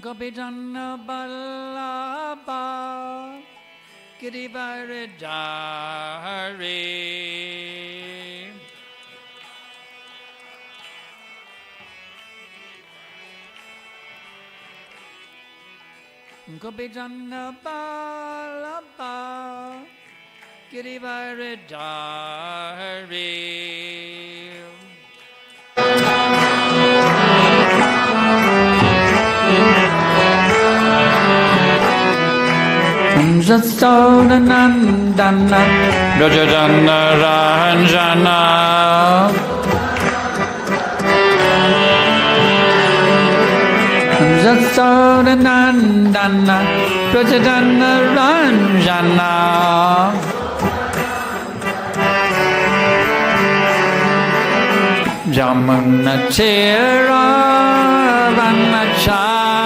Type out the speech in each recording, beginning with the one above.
Gopijana Ballabha Girivaridhari Gopijana Ballabha Girivaridhari Jasodanandana Rajadana Ranjana Jasodanandana Rajadana Ranjana Jamunatira Vanachari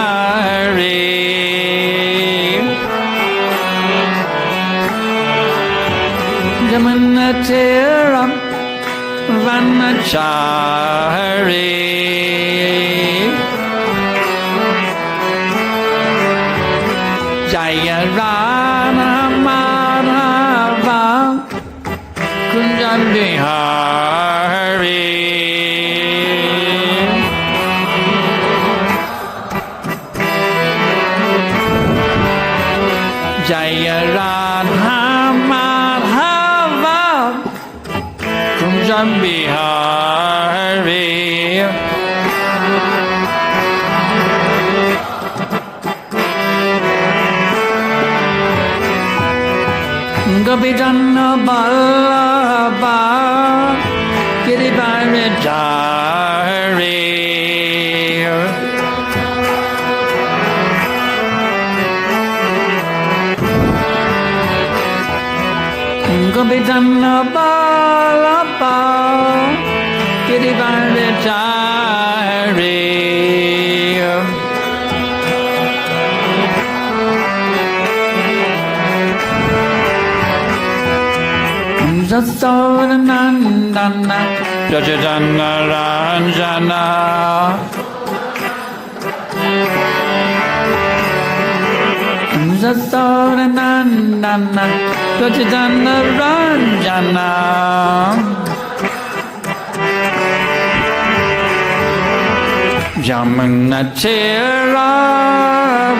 Jamunatiram Vanachari Jaya Rama Madhava Kunjabihari Jaya Radha Madhava Kunjabihari Gopijana Ballabha Girivaridhari Gopijana Ballabha Girivaridhari Jasodanandana Rajadana Ranjana Jasodanandana Rajadana Ranjana Jamunatira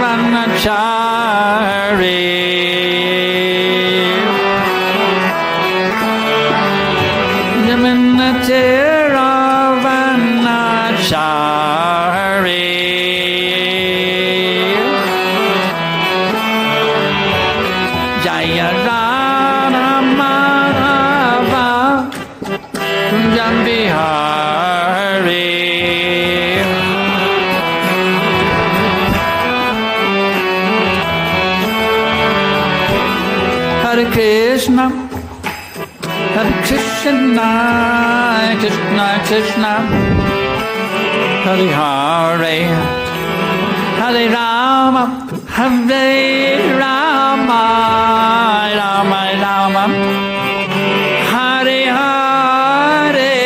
Vanachari Jamunatira Vanachari Jaya Radha Madhava Kunjabihari Hare Krishna Hare Krishna, Krishna Krishna, Hare Hare, Hare Rama, Hare Rama, Rama Rama, Hare Hare.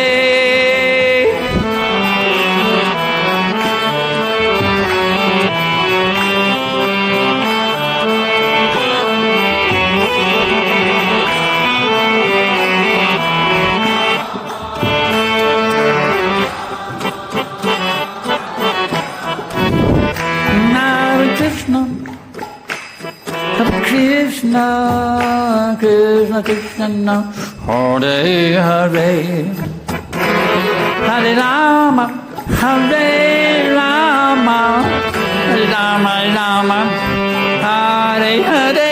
Krishna, Krishna Krishna, Hare Hare, Hare Rama, Hare Rama, Hare Rama, Rama, Hare Hare.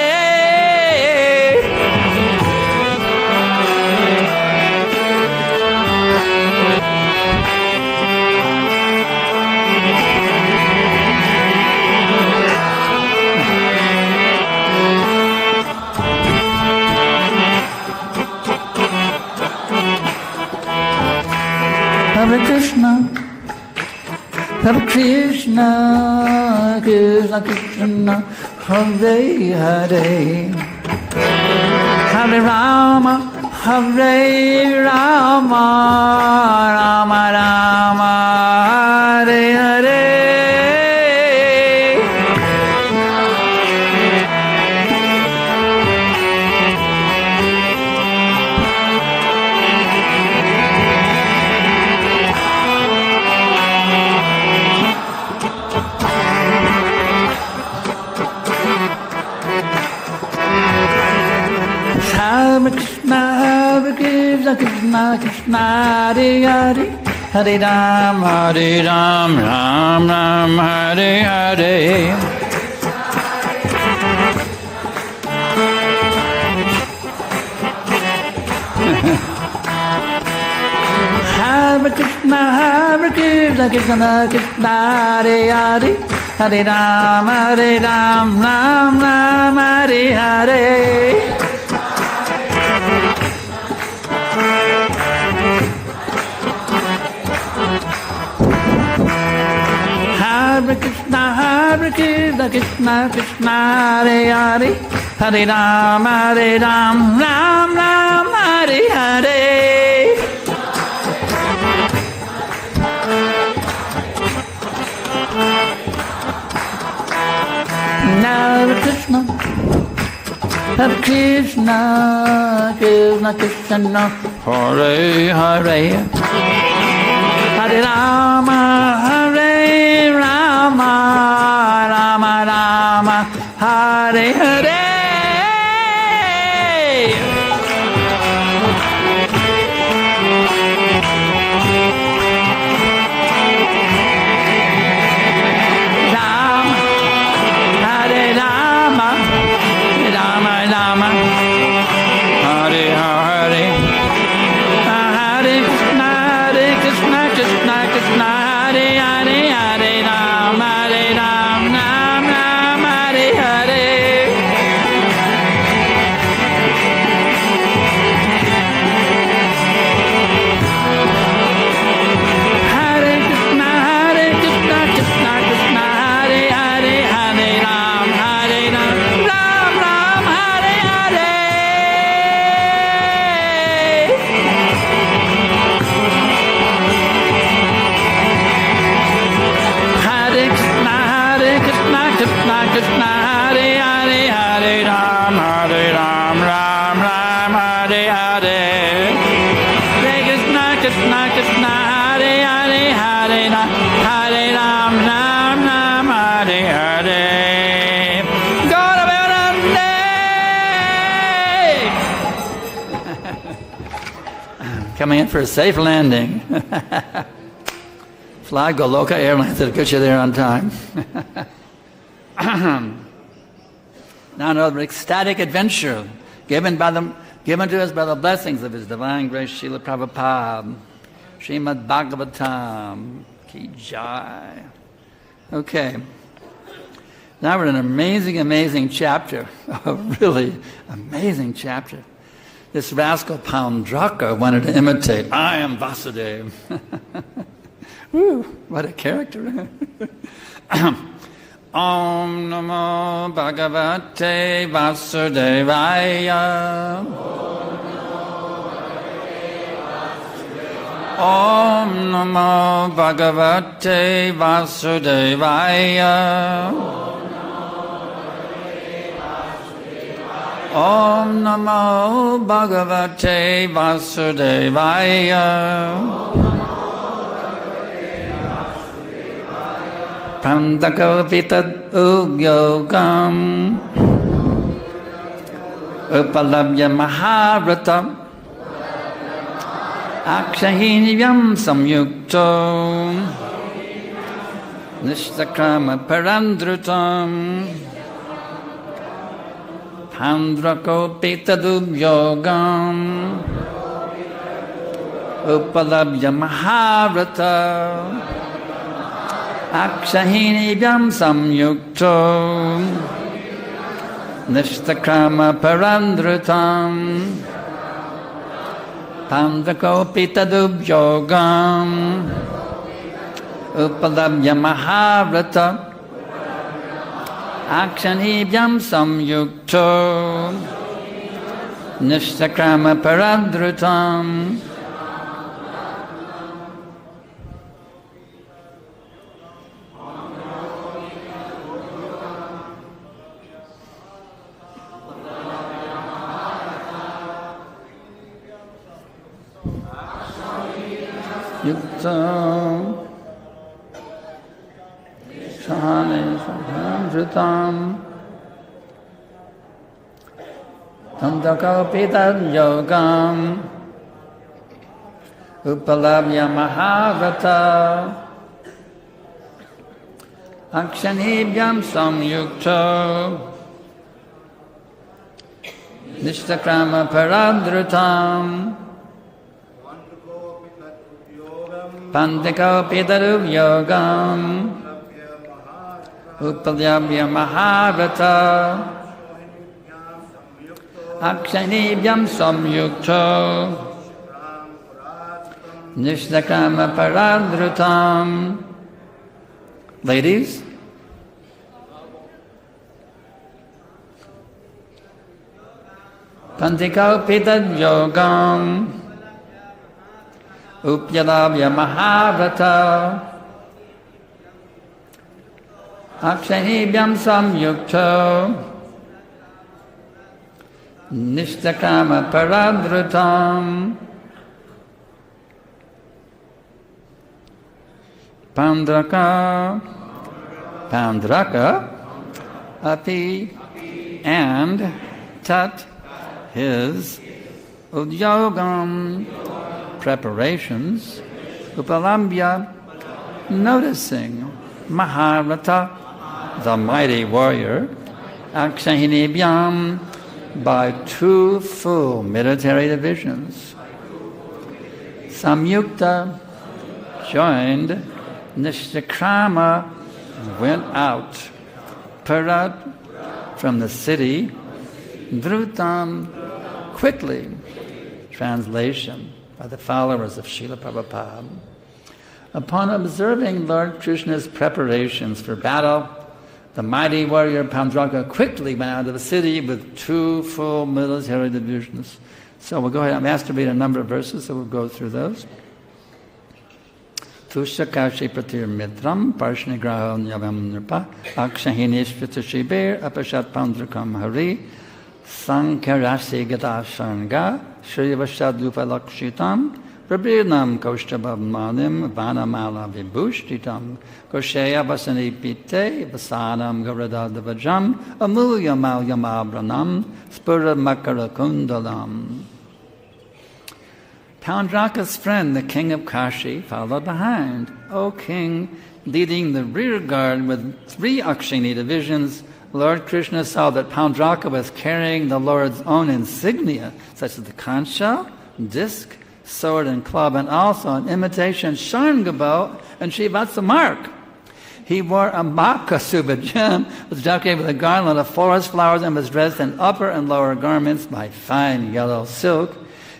Hare Krishna, Hare Krishna, Krishna Krishna, Hare Hare, Hare Rama, Hare Rama, Rama Rama, Hare Hare. Hare Krishna, Krishna Krishna, Hare Hare, Hare Ram, Ram Ram, Hare Hare. Hare Krishna, Krishna Krishna, Hare Hare, Hare Ram, Ram Ram, Hare Hare. Hare Krishna, Krishna Krishna, Hare Hare, Hare Ram, Ram Ram, Hare Hare. Hare Krishna, Krishna Krishna, Hare Hare, Hare Rama, Rama Rama, Hare Hare. Coming in for a safe landing. Fly Goloka Airlines that'll get you there on time. Now another ecstatic adventure given to us by the blessings of His Divine Grace Srila Prabhupada. Śrīmad-Bhāgavatam ki jai. Okay. Now we're in an amazing chapter. A really amazing chapter. This rascal pauṇḍraka wanted to imitate, I am Vasudeva. Woo, what a character. Om Namo Bhagavate Vasudevaya. Om Namo Bhagavate Vasudevaya. Om Namo Bhagavate Vasudevaya. pauṇḍrako tad-udyogam. Upalabhya mahā-rathaḥ. akṣauhiṇībhyāṁ saṁyukto. niścakrāma drutam. pauṇḍrako tad-udyogam. upalabhya mahā-rathaḥ. akṣauhiṇībhyāṁ saṁyukto. niścakrāma drutam. pauṇḍrako tad-udyogam. upalabhya mahā-rathaḥ. akṣauhiṇībhyāṁ saṁyukto. niścakrāma drutam. Yuktam drutam. Pauṇḍrako tad-udyogam. upalabhya mahā-rathaḥ, akṣauhiṇībhyāṁ saṁyukto, niścakrāma purād drutam, pauṇḍrako tad-udyogam, upalabhya mahā-rathaḥ, akṣauhiṇībhyāṁ saṁyukto, niścakrāma purād drutam. Ladies? Pauṇḍrako tad-udyogam, upalabhya mahā-rathaḥ, akṣauhiṇībhyāṁ saṁyukto, niścakrāma purād drutam. Pauṇḍraka, pauṇḍraka, api, and tat, his, udyogam, preparations, upalabhya, noticing, mahā-rathaḥ, the mighty warrior, akṣauhiṇībhyāṁ, by 2 full military divisions. Saṁyukta, joined, niścakrāma, went out, purāt, from the city, drutam, quickly. Translation by the followers of Srila Prabhupada. Upon observing Lord Kṛṣṇa's preparations for battle, the mighty warrior Pauṇḍraka quickly went out of the city with 2 full military divisions. So we'll go ahead. I'm asked to read a number of verses, so we'll go through those. Tuṣakaṣi pratir-mitram parshnigraho nyavam nirpa akṣauhiṇībhyāṁ apashat pauṇḍrakam hari Sankarasi gata-shanga Śrīvashad-upalakshitam Prabhinam kaustabhavmanim vanamala vibhushtitam Kosheya vasanipite vasanam garadadavajam amulyamalyamabranam spura-makara-kundalam. Pauṇḍraka's friend, the king of Kashi, followed behind. O king, leading the rear guard with 3 akṣauhiṇī divisions, Lord Kṛṣṇa saw that Pauṇḍraka was carrying the Lord's own insignia, such as the conch shell, disc, sword, and club, and also an imitation sharngabo and shivatsa mark. He wore a mahā-rathaḥ, was decorated with a garland of forest flowers, and was dressed in upper and lower garments by fine yellow silk.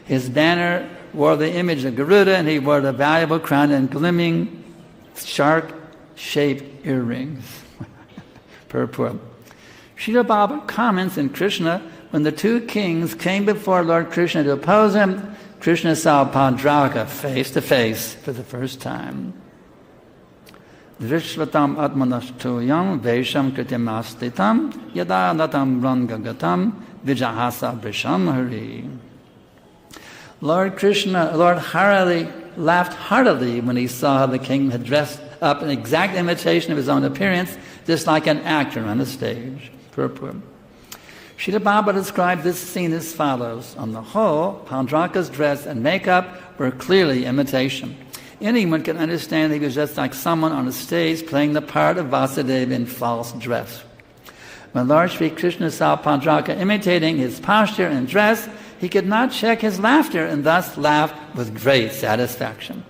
His banner wore the image of Garuda, and he wore the valuable crown and gleaming shark-shaped earrings. Purport. Srila Prabhupada comments in Krishna, when the 2 kings came before Lord Kṛṣṇa to oppose him, Kṛṣṇa saw Pauṇḍraka face to face for the first time. Drishvatam atmanashtoyam vesham kritimastitam yada natam rangagatam vijahasa brisham hari. Lord Kṛṣṇa laughed heartily when he saw how the king had dressed up in exact imitation of his own appearance, just like an actor on a stage. Purport. Srila Prabhupada described this scene as follows. On the whole, Pauṇḍraka's dress and makeup were clearly imitation. Anyone can understand that he was just like someone on a stage playing the part of Vasudeva in false dress. When Lord Sri Kṛṣṇa saw Pauṇḍraka imitating his posture and dress, he could not check his laughter and thus laughed with great satisfaction.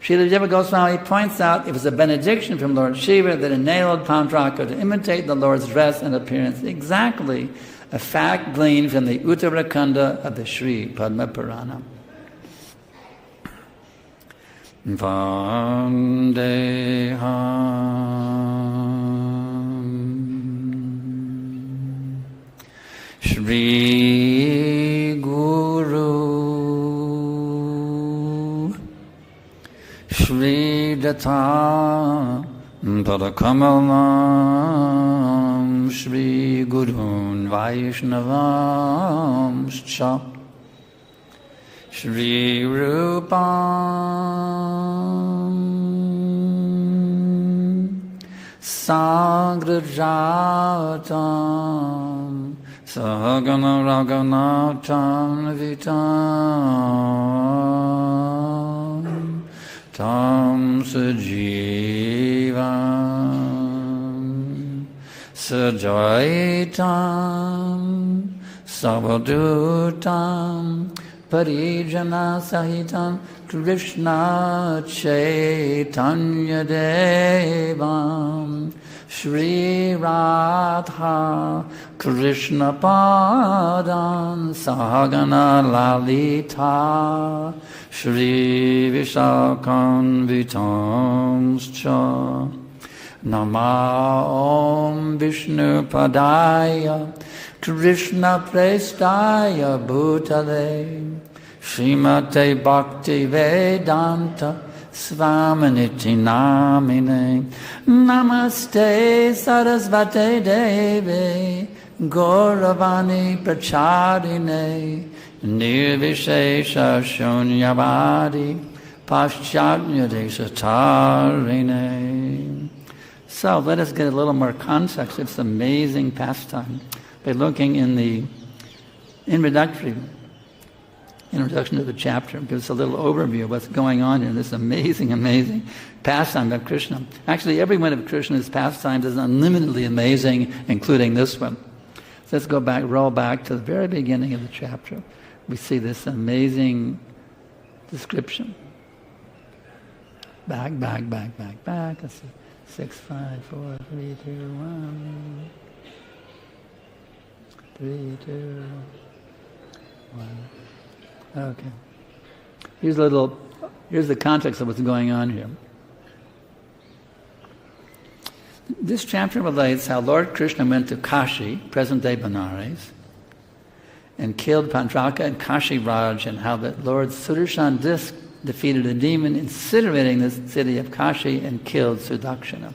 Srila Jiva Goswami points out it was a benediction from Lord Shiva that enabled Pauṇḍraka to imitate the Lord's dress and appearance exactly, a fact gleaned from the Uttarakanda of the Sri Padma Purana. Vandeham Shri Guru Shri Datta Padakamalam Shri Gurun Vaishnavam Scha Shri Rupam Sagrajatam Sahagana Raghunatam Vitam sajivam sadvaitam savadutam parijana sahitam Krishna Chaitanya Devam Śrīmad-Bhāgavatam Krishna Padam Sahagana Lalita Shri Vishakhanvitamscha Nama Om Vishnu Padaya Krishna Prestaya Bhutale Srimate Bhakti Vedanta Svaminiti Namine Namaste Sarasvate Devi Gauravani Prachadine Nirvishesha Shunyavadi Paschatya Desatarine. So let us get a little more context. It's an amazing pastime by looking in the introduction to the chapter. It gives a little overview of what's going on in this amazing, amazing pastime of Krishna. Actually, every one of Krishna's pastimes is unlimitedly amazing, including this one. So let's roll back to the very beginning of the chapter. We see this amazing description. Back. Let's see. 6, 5, 4, 3, 2, 1. 3, 2, 1. Okay. Here's the context of what's going on here. This chapter relates how Lord Kṛṣṇa went to Kashi, present-day Benares, and killed Pauṇḍraka and Kashi Raj, and how that Lord Sudarshan defeated a demon, incinerating the city of Kashi, and killed Sudakshana.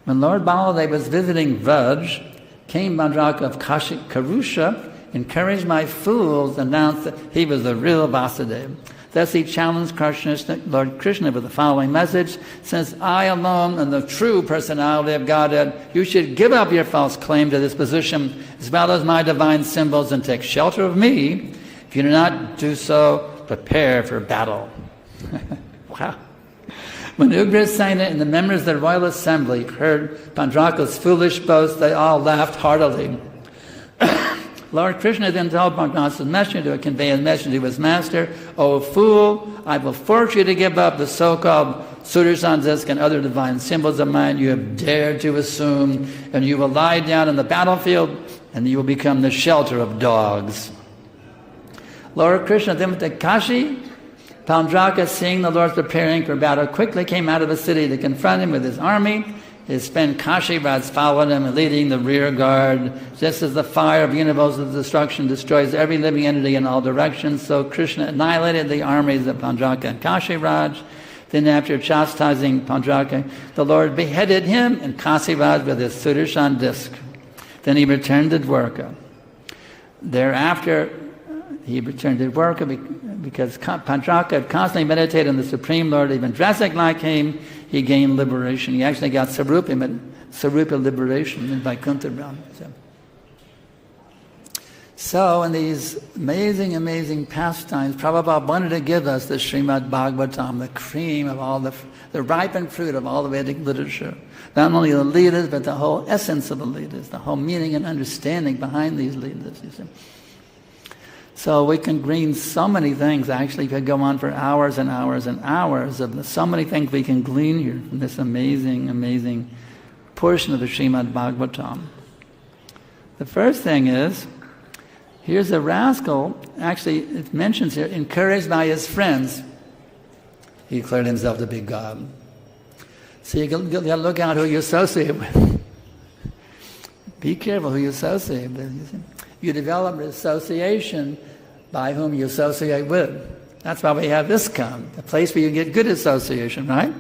When Lord Baladeva was visiting Vraj, King Pauṇḍraka of Karusha encouraged my fools, announced that he was the real Vasudeva. Thus he challenged Lord Kṛṣṇa with the following message: since I alone am the true personality of Godhead, you should give up your false claim to this position, as well as my divine symbols, and take shelter of me. If you do not do so, prepare for battle. Wow. When Ugrasena and the members of the royal assembly heard Pauṇḍraka's foolish boast, they all laughed heartily. Lord Kṛṣṇa then told Pauṇḍraka's messenger to convey his message to his master: O fool, I will force you to give up the so-called Sudarshan disk and other divine symbols of mine you have dared to assume, and you will lie down in the battlefield, and you will become the shelter of dogs. Lord Kṛṣṇa then went to Kashi. Pauṇḍraka, seeing the Lord preparing for battle, quickly came out of the city to confront him with his army. His friend Kashi Raj followed him, leading the rear guard. Just as the fire of universal destruction destroys every living entity in all directions, so Kṛṣṇa annihilated the armies of Pauṇḍraka and Kashi Raj. Then after chastising Pauṇḍraka, the Lord beheaded him and Kashi Raj with his Sudarshan disk. Then he returned to Dwarka. Thereafter, he returned to Dwarka because Pauṇḍraka had constantly meditated on the Supreme Lord. Even dressing like him, he gained liberation. He actually got Sarupa liberation in Vaikuntha realm. So in these amazing, amazing pastimes, Prabhupada wanted to give us the Śrīmad-Bhāgavatam, the cream of all the ripened fruit of all the Vedic literature. Not only the leaders, but the whole essence of the leaders, the whole meaning and understanding behind these leaders. You see. So we can glean so many things. Actually, we could go on for hours and hours and hours of so many things we can glean here from this amazing, amazing portion of the Śrīmad-Bhāgavatam. The first thing is, here's a rascal, actually it mentions here, encouraged by his friends, he declared himself to be God. So you got to look out who you associate with. Be careful who you associate with. You develop an association by whom you associate with. That's why we have this come, a place where you get good association, right?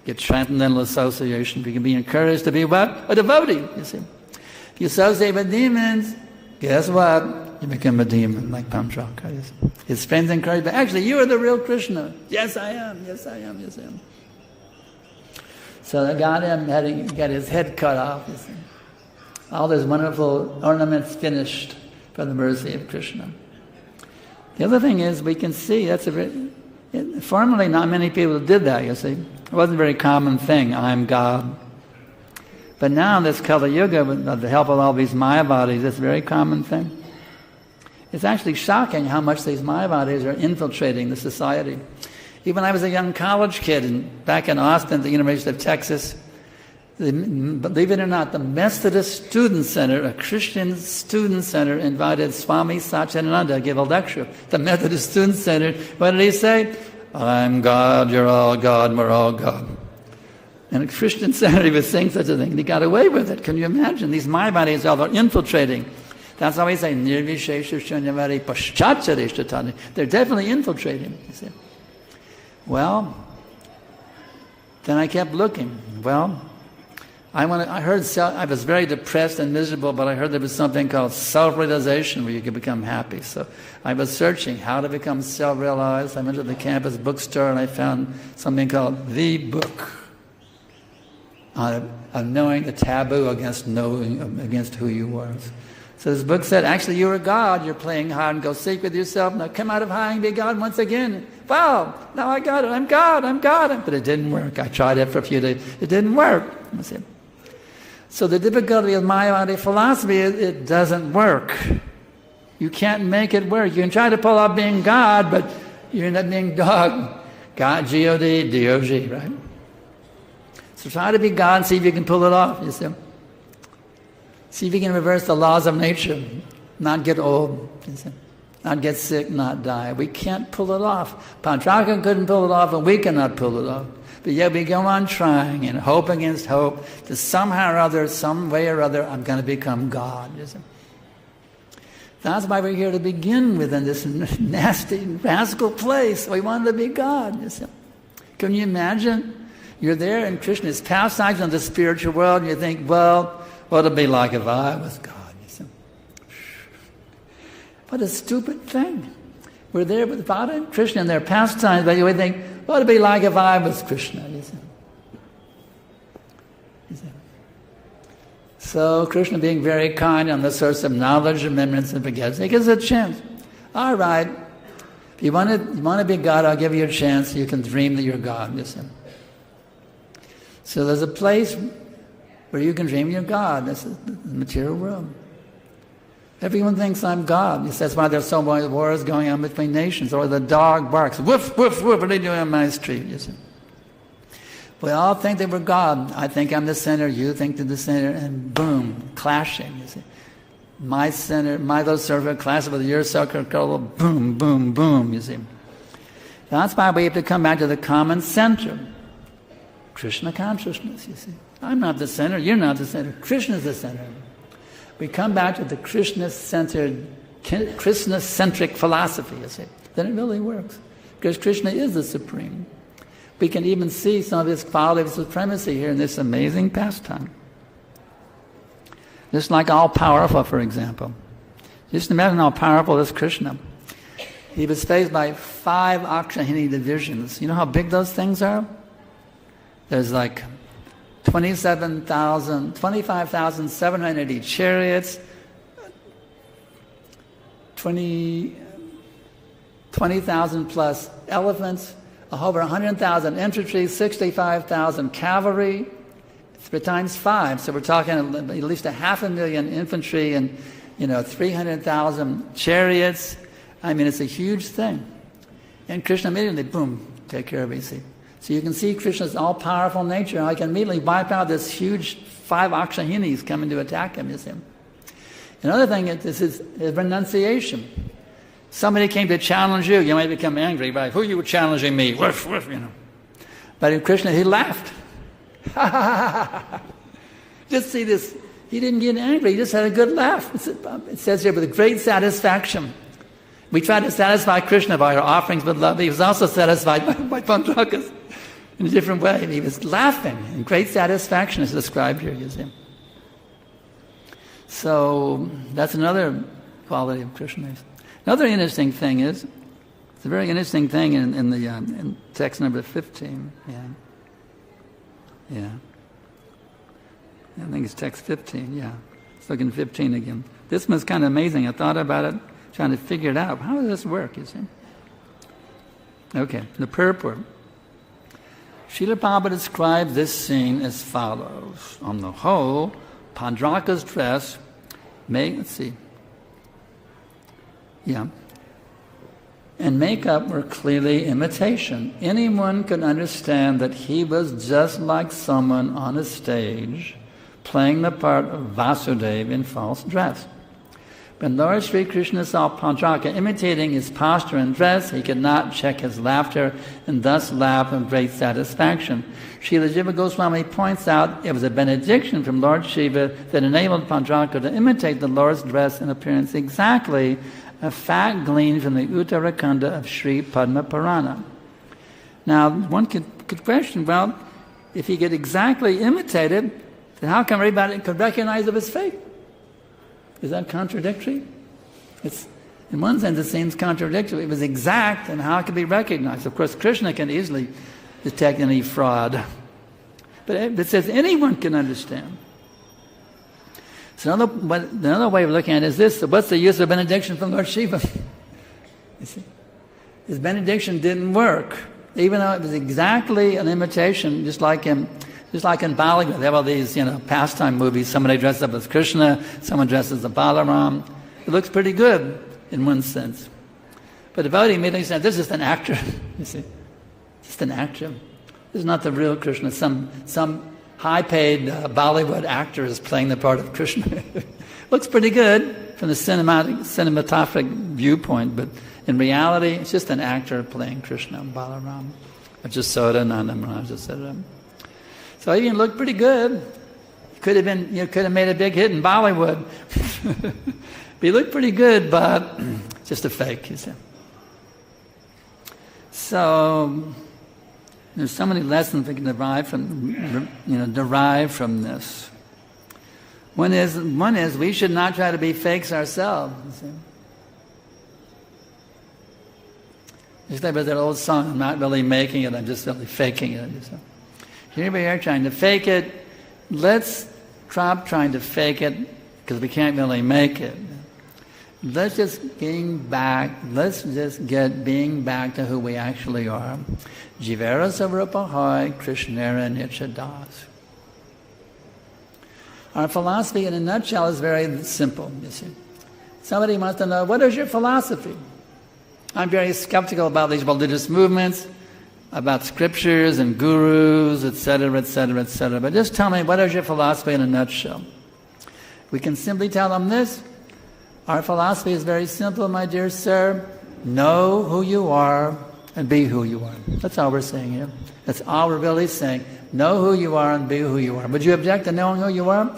Get transcendental association. You can be encouraged to be what? A devotee, you see. If you associate with demons, guess what? You become a demon, like Pauṇḍraka. His friends encourage, but actually you are the real Kṛṣṇa. Yes, I am. Yes, I am. Yes, I am. So they got him, had to get his head cut off, you see. All those wonderful ornaments finished for the mercy of Kṛṣṇa. The other thing is we can see, formerly not many people did that, you see. It wasn't a very common thing, I'm God. But now in this Kali Yuga, with the help of all these Maya bodies, it's a very common thing. It's actually shocking how much these Maya bodies are infiltrating the society. Even when I was a young college kid back in Austin at the University of Texas, believe it or not, the Methodist Student Center, a Christian student center, invited Swami Satchidananda to give a lecture. The Methodist Student Center, what did he say? I'm God, you're all God, we're all God. In a Christian center, he was saying such a thing, and he got away with it. Can you imagine? These Maya bodies are infiltrating. That's why we say, nirvishesha shunyavadi paschacharishtatani. They're definitely infiltrating. You see. Well, then I kept looking. Well, I was very depressed and miserable, but I heard there was something called self-realization where you could become happy. So I was searching how to become self-realized. I went to the campus bookstore and I found something called The Book on knowing the taboo against who you were. So this book said, actually, you're a God. You're playing hide and go seek with yourself. Now come out of hiding and be God once again. Wow, now I got it. I'm God. I'm God. But it didn't work. I tried it for a few days. It didn't work. So the difficulty of Mayavadi philosophy is it doesn't work. You can't make it work. You can try to pull off being God, but you end up being dog. God, G-O-D, D-O-G, right? So try to be God and see if you can pull it off, you see. See if you can reverse the laws of nature, not get old, you see. Not get sick, not die. We can't pull it off. Pauṇḍraka couldn't pull it off, and we cannot pull it off. But yet we go on trying, and hope against hope, that somehow or other, some way or other, I'm going to become God. You see. That's why we're here to begin with in this nasty, rascal place. We want to be God. You see. Can you imagine? You're there in Krishna's pastimes in the spiritual world, and you think, well, what would it be like if I was God? You see. What a stupid thing. We're there with Radha and Krishna in their pastimes, but you think, what would it be like if I was Krishna? You see. You see. So Krishna, being very kind on the source of knowledge, remembrance, and forgetfulness, he gives a chance. All right, if you want to be God, I'll give you a chance. You can dream that you're God. You see. So there's a place where you can dream you're God. That's the material world. Everyone thinks I'm God. That's why there's so many wars going on between nations. Or the dog barks, woof, woof, woof, what are they doing on my street? You see. We all think that we're God. I think I'm the center, you think they're the center, and boom, clashing, you see. My center, my little circle clashes with your circle, boom, boom, boom, you see. That's why we have to come back to the common center. Krishna consciousness, you see. I'm not the center, you're not the center, Krishna's the center. We come back to the Krishna-centered, Krishna-centric philosophy, you see. Then it really works. Because Krishna is the supreme. We can even see some of his quality of supremacy here in this amazing pastime. Just like all-powerful, for example. Just imagine how powerful is Krishna. He was faced by 5 akṣauhiṇī divisions. You know how big those things are? There's like 25,780 chariots, 20,000 plus elephants, over 100,000 infantry, 65,000 cavalry, 3 times 5. So we're talking at least 500,000 infantry and 300,000 chariots. I mean, it's a huge thing. And Krishna immediately, boom, take care of it. See? So you can see Krishna's all-powerful nature. I can immediately wipe out this huge 5 akṣauhiṇīs coming to attack him. You see? Another thing is his renunciation. Somebody came to challenge you, you might become angry, right? Who are you challenging me? Woof, woof, But in Krishna, he laughed. Just see this. He didn't get angry. He just had a good laugh. It says here, with great satisfaction. We try to satisfy Krishna by our offerings with love. He was also satisfied by pauṇḍrakas in a different way. He was laughing, and great satisfaction is described here, you see. So that's another quality of Krishna. Another interesting thing is, it's a very interesting thing in text number 15. Yeah. I think it's text 15, yeah. Let's look in 15 again. This one's kind of amazing. I thought about it, trying to figure it out. How does this work, you see? Okay, the purport. Srila Prabhupada described this scene as follows. On the whole, Pauṇḍraka's dress and makeup were clearly imitation. Anyone could understand that he was just like someone on a stage playing the part of Vasudeva in false dress. When Lord Sri Krishna saw Pauṇḍraka imitating his posture and dress, he could not check his laughter and thus laughed with great satisfaction. Srila Jiva Goswami points out it was a benediction from Lord Shiva that enabled Pauṇḍraka to imitate the Lord's dress and appearance exactly, a fact gleaned from the Uttarakanda of Sri Padma Purana. Now, one could question, well, if he could exactly imitate it, then how come everybody could recognize it as fake? Is that contradictory? In one sense, it seems contradictory. It was exact, and how it could be recognized? Of course, Krishna can easily detect any fraud. But it says anyone can understand. So another way of looking at it is this: what's the use of benediction from Lord Shiva? You see, his benediction didn't work, even though it was exactly an imitation, just like in Bollywood. They have all these, pastime movies. Somebody dresses up as Krishna, someone dresses as Balaram. It looks pretty good in one sense. But the devotee immediately said, this is an actor. You see, just an actor. This is not the real Krishna. Some high-paid Bollywood actor is playing the part of Krishna. Looks pretty good from the cinematographic viewpoint, but in reality, it's just an actor playing Krishna, Balaram, or just Soda, Nandamraj, etc. So he even looked pretty good. Could have made a big hit in Bollywood. But he looked pretty good, but just a fake, you see. So there's so many lessons we can derive from this. One is we should not try to be fakes ourselves. You see. Just like with that old song, I'm not really making it, I'm just really faking it. You see. Here we are trying to fake it. Let's stop trying to fake it because we can't really make it. Let's just get being back to who we actually are. Jivera Savrupahai Krishnera Nichadas. Our philosophy in a nutshell is very simple, you see. Somebody wants to know, what is your philosophy? I'm very skeptical about these religious movements, about scriptures and gurus, etc., etc., etc. But just tell me, what is your philosophy in a nutshell? We can simply tell them this. Our philosophy is very simple, my dear sir. Know who you are and be who you are. That's all we're saying here. That's all we're really saying. Know who you are and be who you are. Would you object to knowing who you are?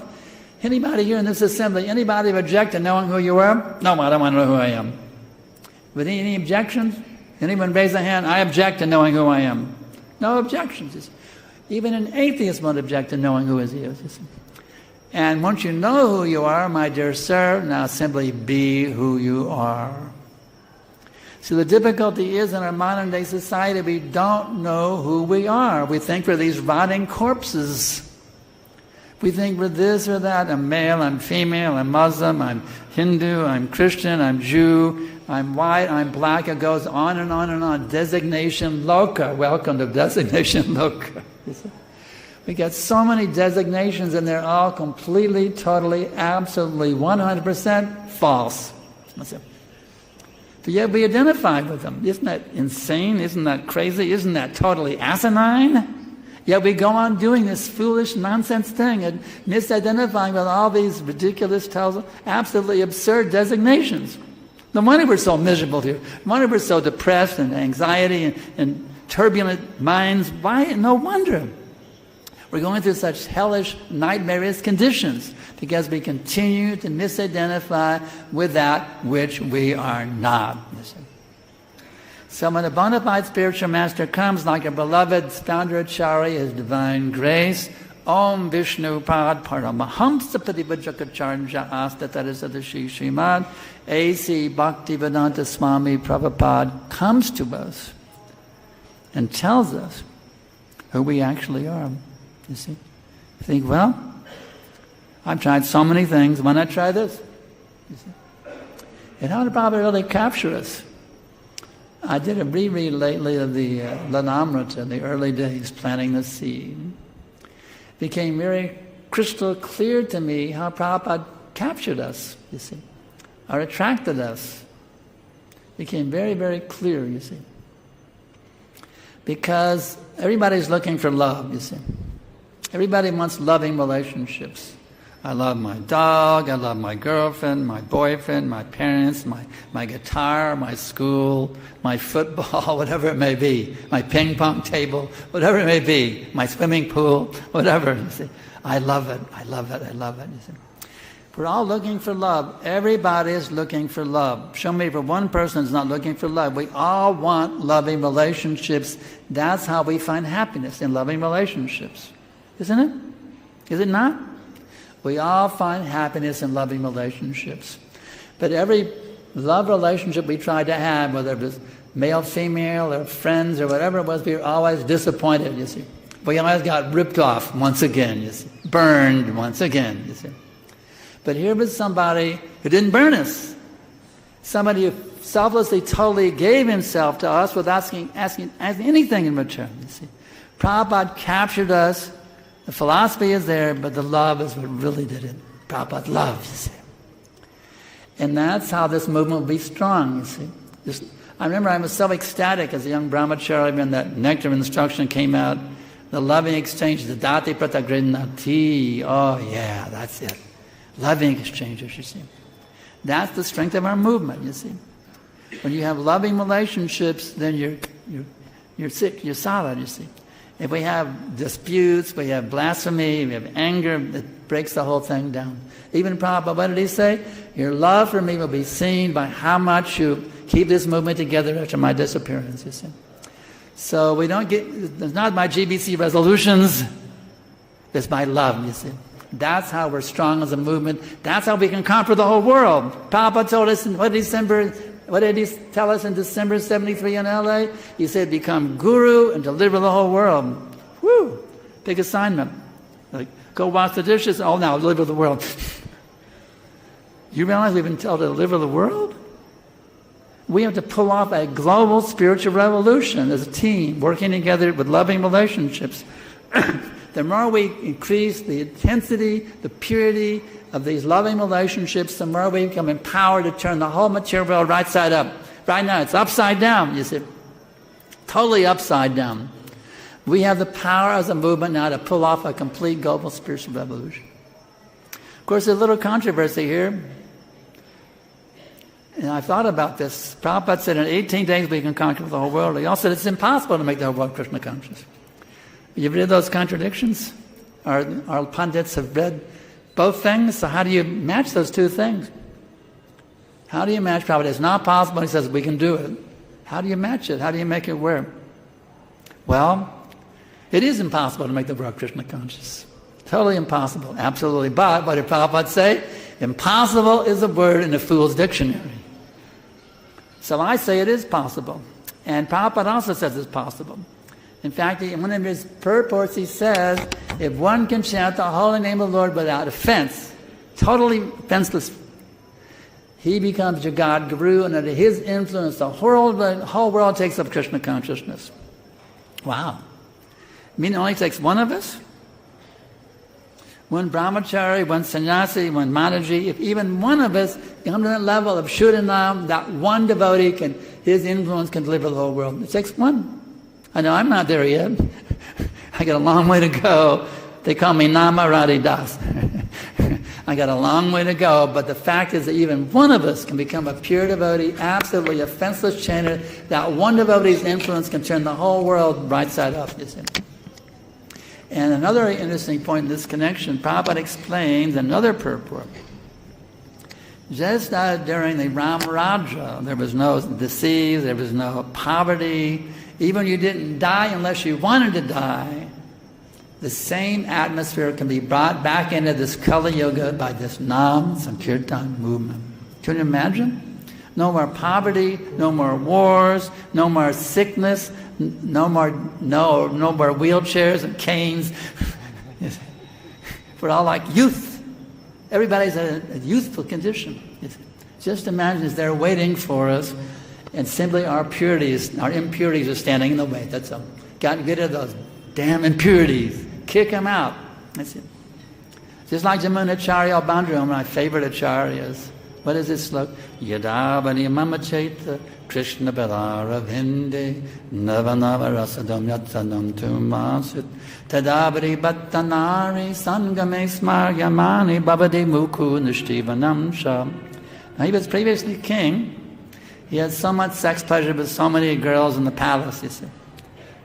Anybody here in this assembly, anybody object to knowing who you are? No, I don't want to know who I am. With any objections? Anyone raise a hand? I object to knowing who I am. No objections. Even an atheist won't object to knowing who he is. And once you know who you are, my dear sir, now simply be who you are. So the difficulty is in our modern day society, we don't know who we are. We think we're these rotting corpses. We think we're this or that. I'm male, I'm female, I'm Muslim, I'm Hindu, I'm Christian, I'm Jew, I'm white, I'm black. It goes on and on and on. Designation loca. Welcome to designation loca. We get so many designations and they're all completely, totally, absolutely, 100% false. But yet we identify with them. Isn't that insane? Isn't that crazy? Isn't that totally asinine? Yet we go on doing this foolish nonsense thing and misidentifying with all these ridiculous, absolutely absurd designations. No wonder we're so miserable here. No wonder we're so depressed and anxiety and turbulent minds. Why? No wonder. We're going through such hellish, nightmarish conditions because we continue to misidentify with that which we are not. So when a bona fide spiritual master comes, like a beloved founder Acharya, His Divine Grace, Om Vishnu Pad Paramahamsa Padivajakacarja Asta Tadasadashi Śrīmad A.C. Bhaktivedanta Swami Prabhupada comes to us and tells us who we actually are. You see? You think, well, I've tried so many things, why not try this? You see? And how did Prabhupada really capture us? I did a reread lately of the Lanamrita in the early days, planting the seed. It became very crystal clear to me how Prabhupada captured us, you see, or attracted us. It became very, very clear, you see. Because everybody's looking for love, you see. Everybody wants loving relationships. I love my dog, I love my girlfriend, my boyfriend, my parents, my guitar, my school, my football, whatever it may be, my ping pong table, whatever it may be, my swimming pool, whatever, you see. I love it, I love it, I love it, you see. We're all looking for love. Everybody is looking for love. Show me for one person who's not looking for love. We all want loving relationships. That's how we find happiness, in loving relationships. Isn't it? Is it not? We all find happiness in loving relationships. But every love relationship we tried to have, whether it was male, female, or friends, or whatever it was, we were always disappointed, you see. We always got ripped off once again, you see. Burned once again, you see. But here was somebody who didn't burn us. Somebody who selflessly, totally gave himself to us without asking anything in return, you see. Prabhupada captured us. The philosophy is there, but the love is what really did it. Prabhupada loves, you see. And that's how this movement will be strong, you see. I remember I was so ecstatic as a young brahmachari when that nectar instruction came out. The loving exchange, the dati pratagrinati. Oh yeah, that's it. Loving exchanges, you see. That's the strength of our movement, you see. When you have loving relationships, then you're sick, you're solid, you see. If we have disputes, we have blasphemy, we have anger, it breaks the whole thing down. Even Prabhupada, what did he say? Your love for me will be seen by how much you keep this movement together after my disappearance, you see. So we don't get, it's not my GBC resolutions, it's my love, you see. That's how we're strong as a movement. That's how we can conquer the whole world. Prabhupada told us, what did he tell us in December 73 in LA? He said, become guru and deliver the whole world. Woo! Big assignment. Like, go wash the dishes. Oh, now deliver the world. You realize we've been told to deliver the world? We have to pull off a global spiritual revolution as a team, working together with loving relationships. The more we increase the intensity, the purity of these loving relationships, the more we become empowered to turn the whole material world right side up. Right now, it's upside down, you see. Totally upside down. We have the power as a movement now to pull off a complete global spiritual revolution. Of course, there's a little controversy here. And I thought about this. Prabhupada said in 18 days we can conquer the whole world. He also said it's impossible to make the whole world Krishna conscious. You've read those contradictions? Our pundits have read both things, so how do you match those two things? How do you match Prabhupada? It's not possible. He says we can do it. How do you match it? How do you make it work? Well, it is impossible to make the world Krishna conscious. Totally impossible, absolutely. But what did Prabhupada say? Impossible is a word in a fool's dictionary. So I say it is possible. And Prabhupada also says it's possible. In fact, in one of his purports, he says, if one can chant the holy name of the Lord without offense, totally offenseless, he becomes Jagat Guru, and under his influence, the whole world takes up Krishna consciousness. Wow. I mean, it only takes one of us? One brahmachari, one sannyasi, one mataji. If even one of us come to that level of Shuddhanam, that one devotee, his influence can deliver the whole world. It takes one. I know I'm not there yet. I got a long way to go. They call me Nama Radhi Das. I got a long way to go, but the fact is that even one of us can become a pure devotee, absolutely a fenceless chanter. That one devotee's influence can turn the whole world right side up, you see. And another interesting point in this connection, Prabhupada explains another purport. Just during the Ram Rajya, there was no disease, there was no poverty. Even you didn't die unless you wanted to die. The same atmosphere can be brought back into this Kali Yuga by this Nam Sankirtan movement. Can you imagine? No more poverty, no more wars, no more sickness, no more wheelchairs and canes. We're all like youth. Everybody's in a youthful condition. Just imagine it's there waiting for us. And simply our purities, our impurities are standing in the way. That's all. Got rid of those damn impurities. Kick them out. That's it. Just like Jamunacharya Bandru, my favorite acharyas. What is this slok? Yadavani mamacheta Krishna Balara Vinde Navanava Rasadam Yatsanam Tumasit Tadabri Bhattanari Sangame Smaryamani Babadi Muku Nishtivanam Sham. Now he was previously king. He had so much sex pleasure with so many girls in the palace, you see.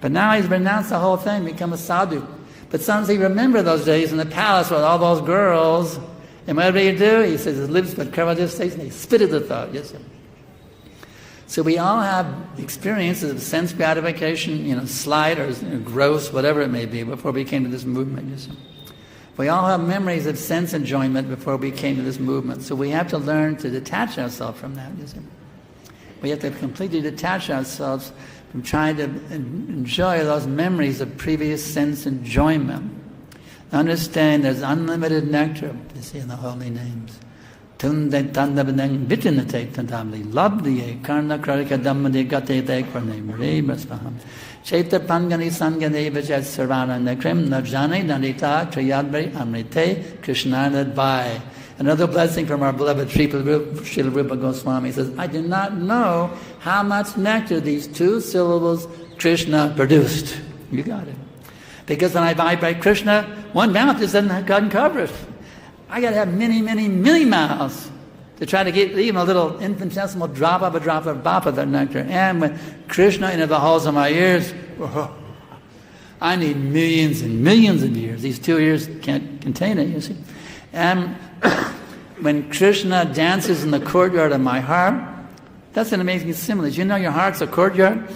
But now he's renounced the whole thing, become a sadhu. But sometimes he remember those days in the palace with all those girls. And whatever you do, he says his lips but cover this face, and he spitted the thought. Yes, sir. So we all have experiences of sense gratification, slight or gross, whatever it may be, before we came to this movement. Yes, sir. We all have memories of sense enjoyment before we came to this movement. So we have to learn to detach ourselves from that. Yes, sir. We have to completely detach ourselves from trying to enjoy those memories of previous sense enjoyment. Understand there's unlimited nectar, you see, in the holy names. Tunde tandabadeng vitinate tandamli labdiye karna krarika dhammade gate dekvarne mrebasvaham. Chaita pangani sangane vijat sarvana nekrim najane nanita trayadbari amrite krishnanad vai. Another blessing from our beloved Srila Rupa Goswami says, I do not know how much nectar these two syllables Krishna produced. You got it. Because when I vibrate Krishna, one mouth just doesn't cover it. I got to have many, many, many mouths to try to get even a little infinitesimal drop of that nectar. And when Krishna into the holes of my ears, I need millions and millions of ears. These 2 ears can't contain it, you see. And when Krishna dances in the courtyard of my heart, that's an amazing simile. You know your heart's a courtyard?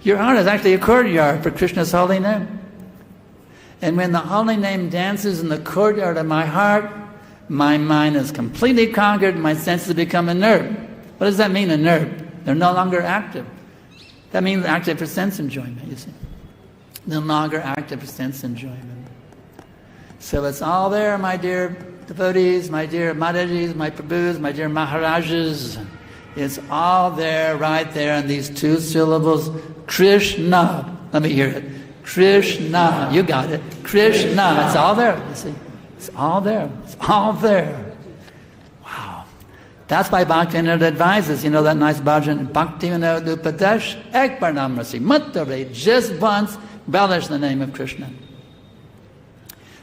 Your heart is actually a courtyard for Krishna's holy name. And when the holy name dances in the courtyard of my heart, my mind is completely conquered and my senses become inert. What does that mean, inert? They're no longer active. That means active for sense enjoyment, you see. No longer active for sense enjoyment. So it's all there, my dear devotees, my dear Madajis, my Prabhus, my dear Maharajas. It's all there, right there in these two syllables, Krishna. Let me hear it. Krishna. You got it. Krishna. It's all there, you see. It's all there. It's all there. Wow. That's why Bhaktivinoda advises, you know that nice bhajan, Bhaktivinoda Upadesh Ekparnamrasi Muttare, just once relish the name of Krishna.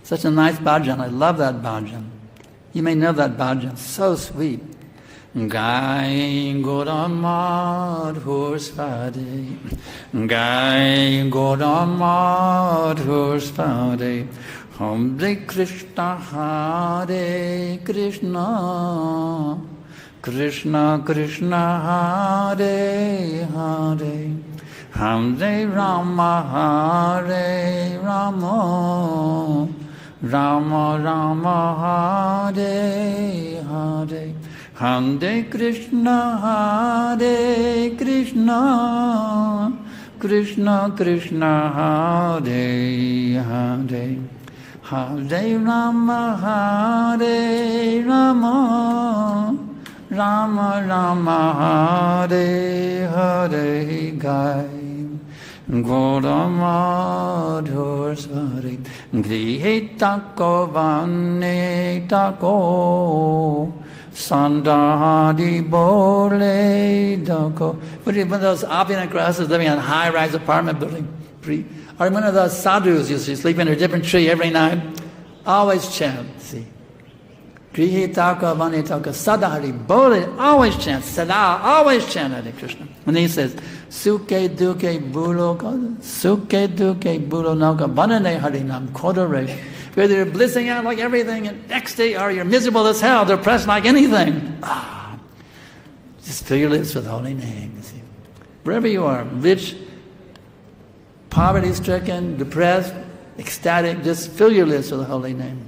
Such a nice bhajan. I love that bhajan. You may know that bhajan. So sweet. Gai Goramad Horspade, Gai Goramad Horspade, Hare Krishna, Hare Krishna, Krishna Krishna, Hare Hare, Hare Rama, Hare Rama, Rama Rama, Hare Hare. Hare Krishna, Hare Krishna, Krishna Krishna, Hare Hare, Hare Rama, Hare Rama, Rama Rama, Hare Hare, Gai Goramadhur Svari, Grihe Tako Vane Tako, Sandhadi Bole Dako. What are those opulent grasses living on a high-rise apartment building? Or one of those sadhus, you see, sleep in a different tree every night. Always chant, see. Grihi Taka Vani Taka Sadhari Bole, always chant. Sada, always chant Hare Krishna. And he says, Suke Duke Bulo, Suke Duke Bulo Naka, Banane Harinam, Kodare. Whether you're blissing out like everything and ecstasy, or you're miserable as hell, depressed like anything. Just fill your lips with the holy name. You see. Wherever you are, rich, poverty-stricken, depressed, ecstatic, just fill your lips with the holy name.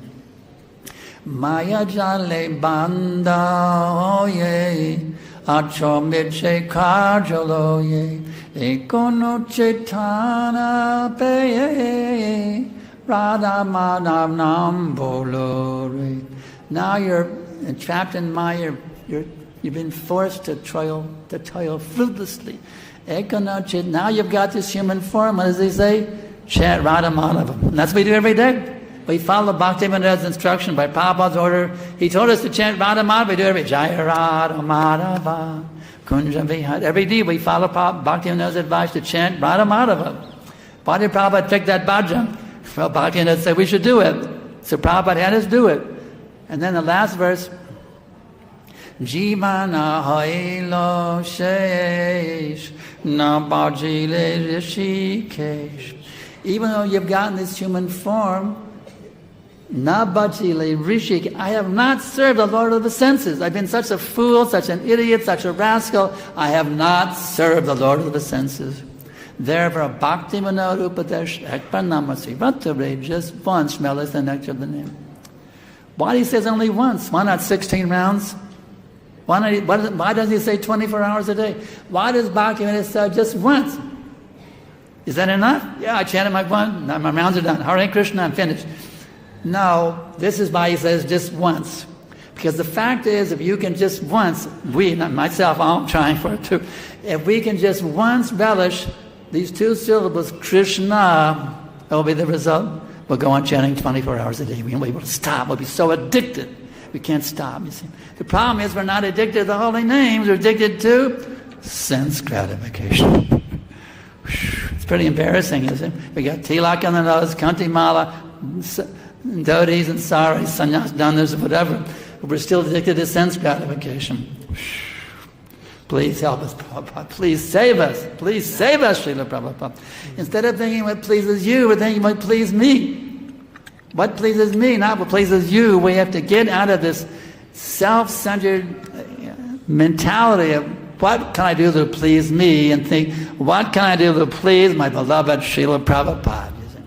Maya jale banda oye, acho meche kajalo ye, ekono chetana peye. Radha Madhav Bolore. Now you're trapped in Maya, you're You've been forced to toil fruitlessly. Ekanochit. Now you've got this human form. What does he say? Chant Radha Madhava. And that's what we do every day. We follow Bhaktivinoda's instruction by Prabhupada's order. He told us to chant Radha Madhava. We do every day. Jaya Radha Madhava. Kunja Vihara. Every day we follow Bhaktivinoda's advice to chant Radha Madhava. Why did Prabhupada pick that bhajan? Well, Bhaktivinoda said we should do it. So Prabhupada had us do it. And then the last verse, Jivana hailo shesh na bhajile rishikesh. Even though you've gotten this human form, na bhajile rishikesh, I have not served the Lord of the senses. I've been such a fool, such an idiot, such a rascal. I have not served the Lord of the senses. Therefore, Bhakti Vinod Upadesh Ekpanamasi Vatare, just once smell is the nectar of the name. Why he says only once? Why not 16 rounds? Why doesn't he say 24 hours a day? Why does Bhakti Vinod say just once? Is that enough? Yeah, I chanted my one, my rounds are done. Hare Krishna, I'm finished. No, this is why he says just once. Because the fact is, if you can just once, not myself, I'm trying for it too, if we can just once relish these two syllables, Krishna, will be the result. We'll go on chanting 24 hours a day. We won't be able to stop. We'll be so addicted. We can't stop, you see. The problem is we're not addicted to the holy names. We're addicted to sense gratification. It's pretty embarrassing, isn't it? We got tilak on the nose, kanti mala, dhotis and saris, sannyas, dhanas, whatever. But we're still addicted to sense gratification. Please help us, Prabhupada. Please save us. Please save us, Srila Prabhupada. Instead of thinking what pleases you, we're thinking what pleases me. What pleases me, not what pleases you. We have to get out of this self-centered mentality of what can I do to please me, and think, what can I do to please my beloved Srila Prabhupada? You see?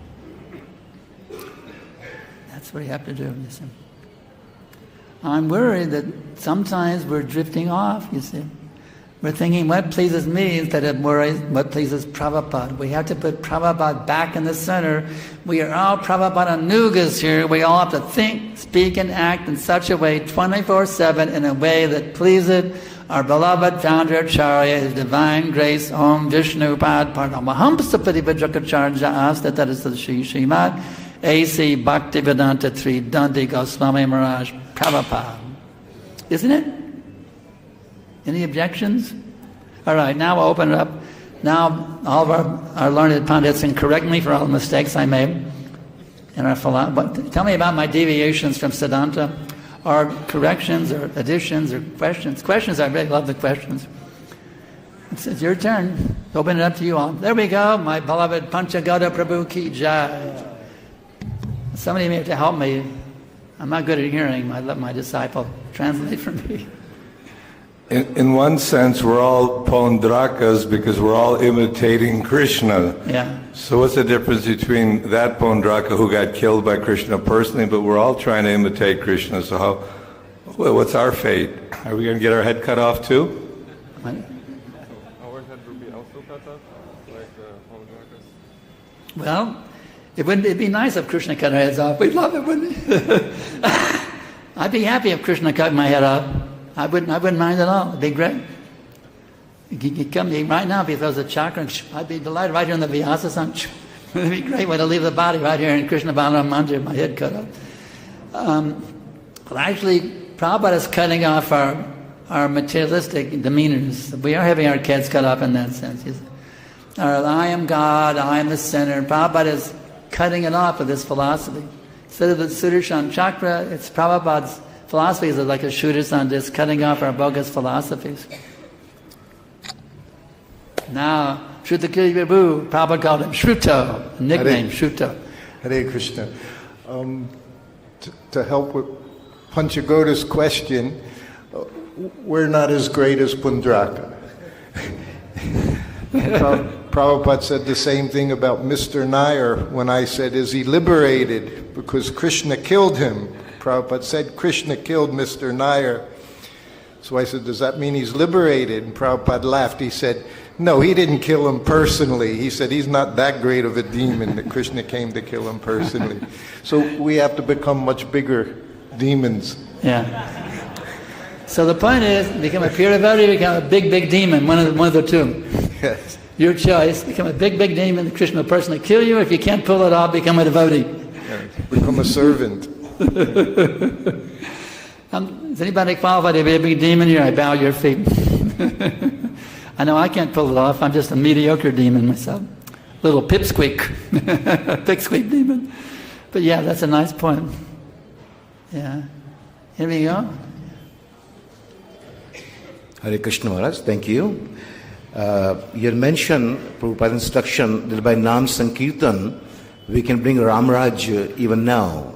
That's what you have to do, you see. I'm worried that sometimes we're drifting off, you see. We're thinking what pleases me instead of worrying what pleases Prabhupada. We have to put Prabhupada back in the center. We are all Prabhupada Nugas here. We all have to think, speak, and act in such a way 24/7 in a way that pleases our beloved founder Acharya, His Divine Grace, Om Vishnu Pad Paramahamsa Padivajakacharya Asta, that is the Śrīmad A.C. Bhaktivedanta Tri Dandi Goswami Maharaj Prabhupada. Isn't it? Any objections? All right, now we'll open it up. Now all of our learned Pandits can correct me for all the mistakes I made in our philosophy. Tell me about my deviations from Siddhanta, or corrections, or additions, or questions. Questions, I really love the questions. It's your turn. Open it up to you all. There we go, my beloved Panchagata Prabhu Ki Jai. Somebody may have to help me. I'm not good at hearing. I let my disciple translate for me. In one sense, we're all pauṇḍrakas because we're all imitating Krishna. Yeah. So what's the difference between that pauṇḍraka who got killed by Krishna personally, but we're all trying to imitate Krishna? So what's our fate? Are we going to get our head cut off too? Our head would be also cut off, like pauṇḍrakas? Well, it'd be nice if Krishna cut our heads off. We'd love it, wouldn't we? I'd be happy if Krishna cut my head off. I wouldn't mind at all. It'd be great. He'd come right now if he throws a chakra, I'd be delighted right here in the Vyasa-san. It'd be a great way to leave the body right here in Krishna Balaram Mandir, my head cut off. Well, actually, Prabhupada is cutting off our materialistic demeanors. We are having our heads cut off in that sense. I am God, I am the center. Prabhupada is cutting it off with this philosophy. Instead of the Sudarshan chakra, it's Prabhupada's philosophies are like a Sudarshan disc, cutting off our bogus philosophies. Now, Shrutakiri Prabhu, Prabhupada called him Shruto, a nickname, Shruto. Hare Krishna. To help with Panchagota's question, we're not as great as Pauṇḍraka. Prabhupada said the same thing about Mr. Nair when I said, is he liberated? Because Krishna killed him. Prabhupada said, Krishna killed Mr. Nair. So I said, does that mean he's liberated? And Prabhupada laughed. He said, no, he didn't kill him personally. He said he's not that great of a demon that Krishna came to kill him personally. So we have to become much bigger demons. Yeah. So the point is, become a pure devotee, become a big, big demon, one of the two. Yes. Your choice, become a big, big demon, Krishna will personally kill you. If you can't pull it off, become a devotee. Become a servant. Is anybody qualified to be a big demon here? I bow your feet. I know I can't pull it off. I'm just a mediocre demon myself. Little pipsqueak. Pipsqueak demon. But yeah, that's a nice point. Yeah. Here we go. Hare Krishna Maharaj, thank you. You had mentioned Prabhupada's instruction that by Nam Sankirtan we can bring Ramraj even now.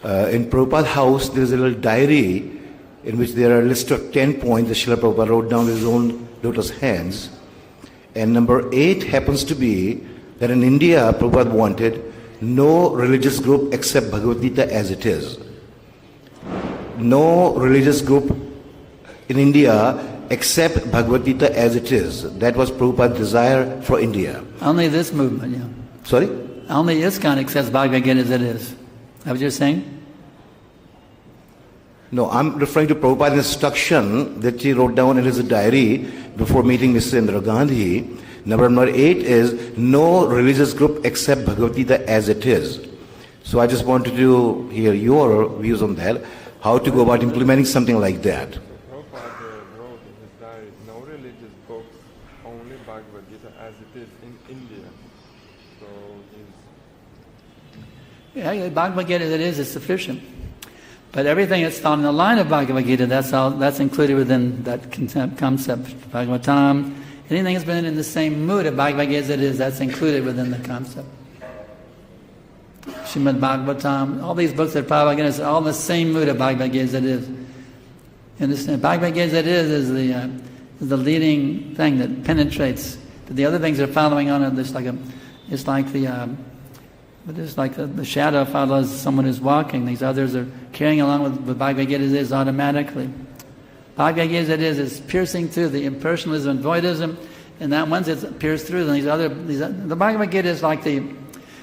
In Prabhupada's house there is a little diary in which there are a list of 10 points that Srila Prabhupada wrote down with his own lotus hands. And number 8 happens to be that in India Prabhupada wanted no religious group except Bhagavad Gita as it is. No religious group in India except Bhagavad Gita as it is. That was Prabhupada's desire for India. Only this movement, yeah. Sorry? Only ISKCON accepts Bhagavad Gita as it is. Is that what you're saying? No, I'm referring to Prabhupada's instruction that he wrote down in his diary before meeting Mr. Indira Gandhi. Number 8 is no religious group except Bhagavad Gita as it is. So I just wanted to hear your views on that, how to go about implementing something like that. Prabhupada wrote in his diary, no religious books, only Bhagavad Gita as it is in India. So Yeah, Bhagavad Gita as it is sufficient. But everything that's found in the line of Bhagavad Gita, that's included within that concept. Bhagavatam, anything that's been in the same mood of Bhagavad Gita as it is, that's included within the concept. Śrīmad-Bhāgavatam, all these books that Prabhupada Gita are all in the same mood of Bhagavad Gita as it is. You understand? Bhagavad Gita as it is the leading thing that penetrates. The other things are following on it. It's like the shadow follows someone who's walking. These others are carrying along with Bhagavad Gita as it is automatically. Bhagavad Gita as it is piercing through the impersonalism and voidism, and that once it's pierced through, then the Bhagavad Gita is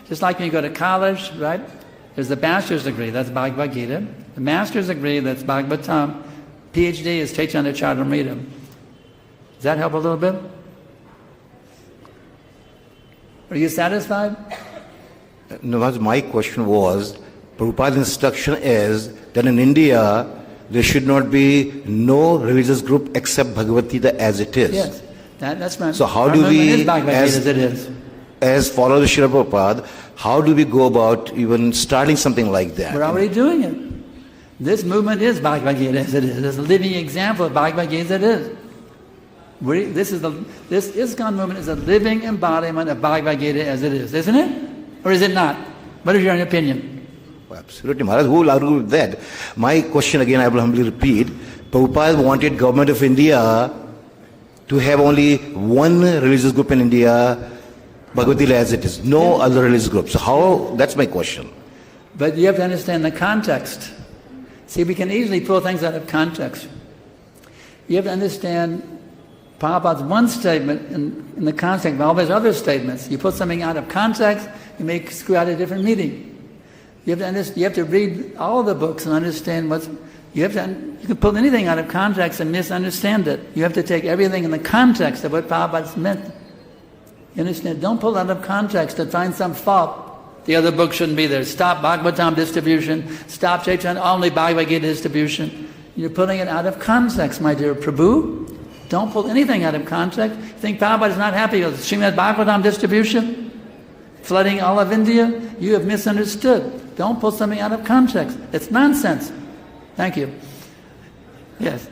just like when you go to college, right? There's the bachelor's degree, that's Bhagavad Gita. The master's degree, that's Bhagavatam. PhD is Chaitanya Charitamrita. Does that help a little bit? Are you satisfied? No, my question was, Prabhupada's instruction is that in India there should not be no religious group except Bhagavad Gita as it is. Yes, that's right. So how do we, as followers of Srila Prabhupada, how do we go about even starting something like that? We're already doing it. This movement is Bhagavad Gita as it is. It's a living example of Bhagavad Gita as it is. This ISKCON movement is a living embodiment of Bhagavad Gita as it is, isn't it? Or is it not? What is your opinion? Absolutely, Maharaj. Who will argue with that? My question again, I will humbly repeat. Prabhupada wanted government of India to have only one religious group in India, Bhagavad Gita as it is. No other religious group. So how, that's my question. But you have to understand the context. See, we can easily pull things out of context. You have to understand Prabhupada's one statement in the context of all his other statements. You put something out of context, you may screw out a different meaning. You have to read all the books and understand you can pull anything out of context and misunderstand it. You have to take everything in the context of what Prabhupada's meant. You understand? Don't pull out of context to find some fault. The other book shouldn't be there. Stop Bhagavatam distribution. Stop Chaitanya, only Bhagavad Gita distribution. You're pulling it out of context, my dear Prabhu. Don't pull anything out of context. You think Prabhupada is not happy with Śrīmad-Bhāgavatam distribution? Flooding all of India? You have misunderstood. Don't pull something out of context. It's nonsense. Thank you. Yes.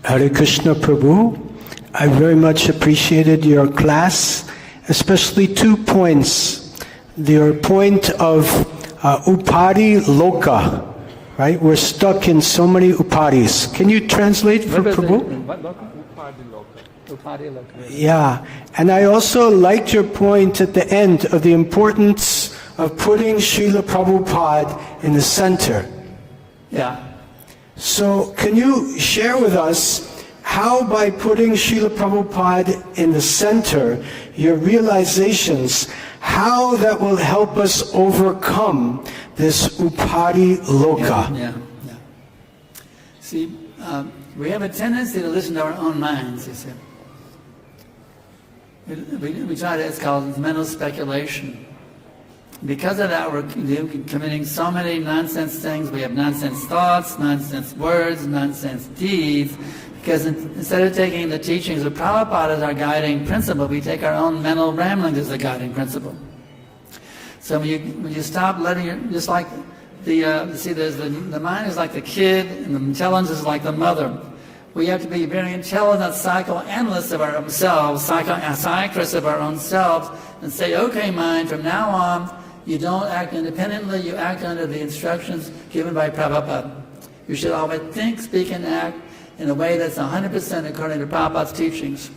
Hare Krishna Prabhu, I very much appreciated your class, especially 2 points. Your point of upalabhya, right? We're stuck in so many upadis. Can you translate for Prabhu? Yeah, and I also liked your point at the end of the importance of putting Srila Prabhupada in the center. Yeah. So can you share with us how by putting Srila Prabhupada in the center, your realizations, how that will help us overcome this upalabhya. Yeah. See, we have a tendency to listen to our own minds, you see. We try to, it's called mental speculation. Because of that, we're committing so many nonsense things. We have nonsense thoughts, nonsense words, nonsense deeds. Because instead of taking the teachings of Prabhupada as our guiding principle, we take our own mental ramblings as the guiding principle. So when you stop letting just like the mind is like the kid, and the intelligence is like the mother. We have to be very intelligent psychoanalysts of ourselves, psychiatrists of our own selves, and say, okay, mind, from now on, you don't act independently, you act under the instructions given by Prabhupada. You should always think, speak, and act in a way that's 100% according to Prabhupada's teachings.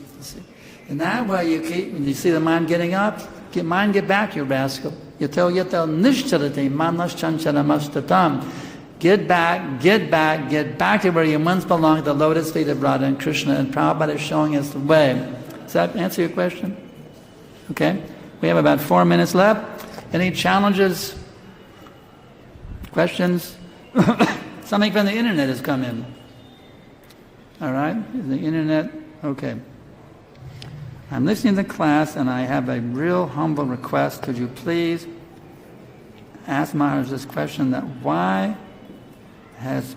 And that way when you see the mind getting up, get back, you rascal. Yato niścakrāma manas chancharamasthātam. Get back to where you once belonged, the lotus feet of Radha and Krishna, and Prabhupada is showing us the way. Does that answer your question? Okay. We have about 4 minutes left. Any challenges? Questions? Something from the internet has come in. All right? The internet? Okay. I'm listening to the class and I have a real humble request. Could you please ask Maharaj this question, that why has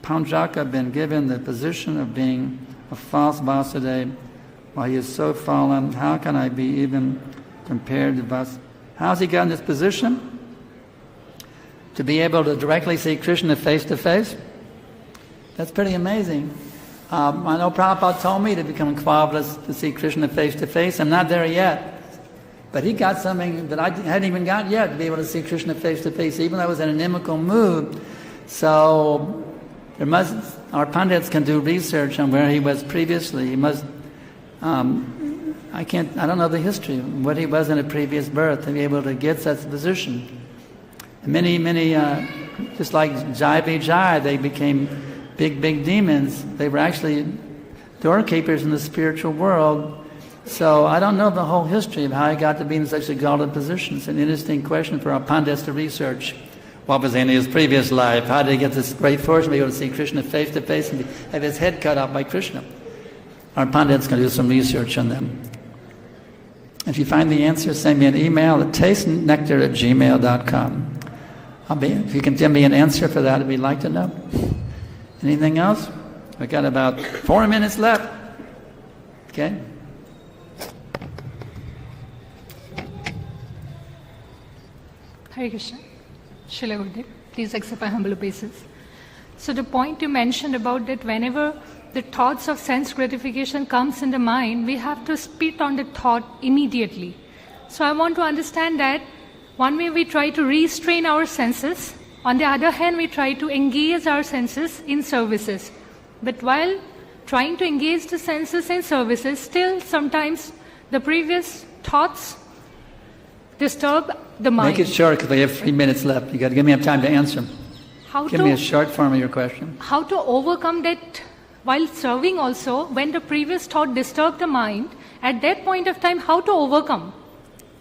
Pauṇḍraka been given the position of being a false Vasudeva while he is so fallen? How can I be even compared to Vasudeva? How has he gotten this position? To be able to directly see Krishna face to face? That's pretty amazing. I know Prabhupada told me to become qualified to see Krishna face to face. I'm not there yet. But he got something that I hadn't even got yet, to be able to see Krishna face to face, even though I was in an inimical mood. So our Pandits can do research on where he was previously. He must, I don't know the history, what he was in a previous birth, to be able to get such a position. And many, just like Jai Vijay, they became big demons. They were actually doorkeepers in the spiritual world. So I don't know the whole history of how he got to be in such a golden position. It's an interesting question for our Pandits to research. What was in his previous life? How did he get this great fortune to be able to see Krishna face to face and have his head cut off by Krishna? Our Pandits can do some research on them. If you find the answer, send me an email at tastenectar@gmail.com. If you can give me an answer for that, we'd like to know. Anything else? We've got about 4 minutes left. Okay? Hare Krishna. Srila Gurudev, please accept my humble obeisance. So the point you mentioned about that whenever the thoughts of sense gratification comes in the mind, we have to spit on the thought immediately. So I want to understand that one way we try to restrain our senses, on the other hand we try to engage our senses in services. But while trying to engage the senses in services, still sometimes the previous thoughts disturb the mind. Make it short because we have 3 minutes left. You got to give me time to answer them. Give me a short form of your question. How to overcome that while serving also, when the previous thought disturbed the mind, at that point of time, how to overcome?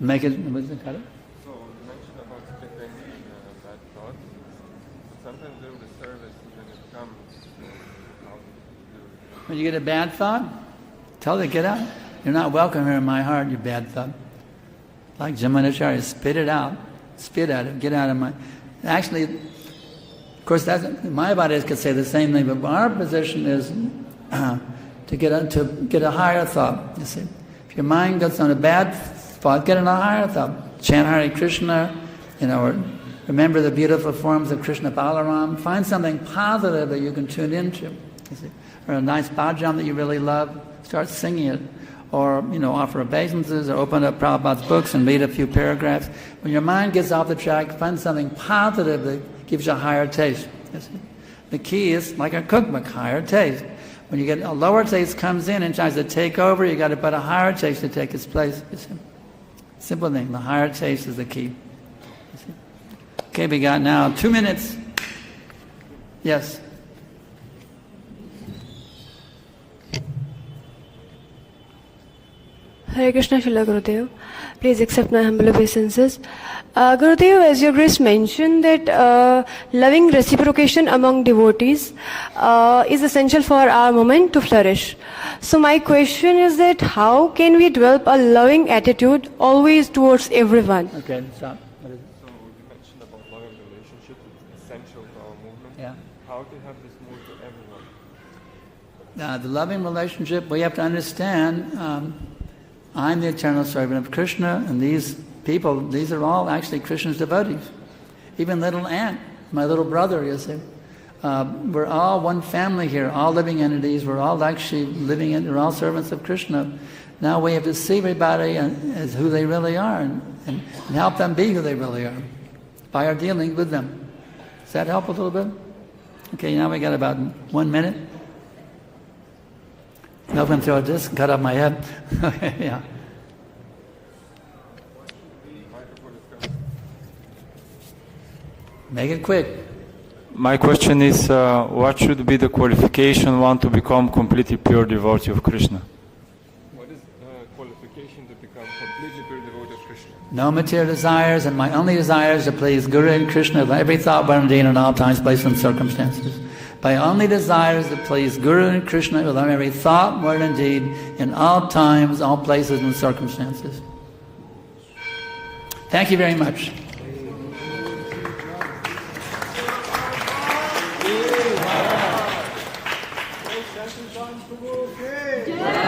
Make it, what's it called? So you mentioned about spitting bad thoughts. Sometimes during the service, when it comes, how to do it. When you get a bad thought, tell it, get out. You're not welcome here in my heart, you bad thought. Like Jamunacharya, spit it out. Spit at it, get out of my... Actually, of course, my bodies could say the same thing, but our position is to get a higher thought, you see. If your mind gets on a bad thought, get on a higher thought. Chant Hare Krishna, or remember the beautiful forms of Krishna Balaram. Find something positive that you can tune into, you see. Or a nice bhajan that you really love, start singing it. Or, offer obeisances, or open up Prabhupada's books and read a few paragraphs. When your mind gets off the track, find something positive that gives you a higher taste. The key is, like a cookbook, higher taste. When you get a lower taste comes in and tries to take over, you got to put a higher taste to take its place. Simple thing, the higher taste is the key. Okay, we got now 2 minutes. Yes. Hare Krishna, Srila Gurudev. Please accept my humble obeisances. Gurudev, as your grace mentioned that loving reciprocation among devotees is essential for our movement to flourish. So my question is that how can we develop a loving attitude always towards everyone? Okay, stop. What is it? So you mentioned about loving relationships, it's essential to our movement. Yeah. How to have this move to everyone? The loving relationship, we have to understand, I'm the eternal servant of Krishna, and these people, these are all actually Krishna's devotees. Even little Ant, my little brother, you see. We're all one family here, all living entities. We're all actually we're all servants of Krishna. Now we have to see everybody as who they really are and help them be who they really are by our dealing with them. Does that help a little bit? Okay, now we got about 1 minute. No, I'm going to throw this and cut off my head. Okay, yeah. Make it quick. My question is, what should be the qualification one to become completely pure devotee of Krishna? What is qualification to become completely pure devotee of Krishna? No material desires, and my only desire is to please Guru and Krishna with every thought, word, and deed in all times, places, and circumstances. My only desire is to please Guru and Krishna with every thought, word, and deed in all times, all places, and circumstances. Thank you very much. Yeah.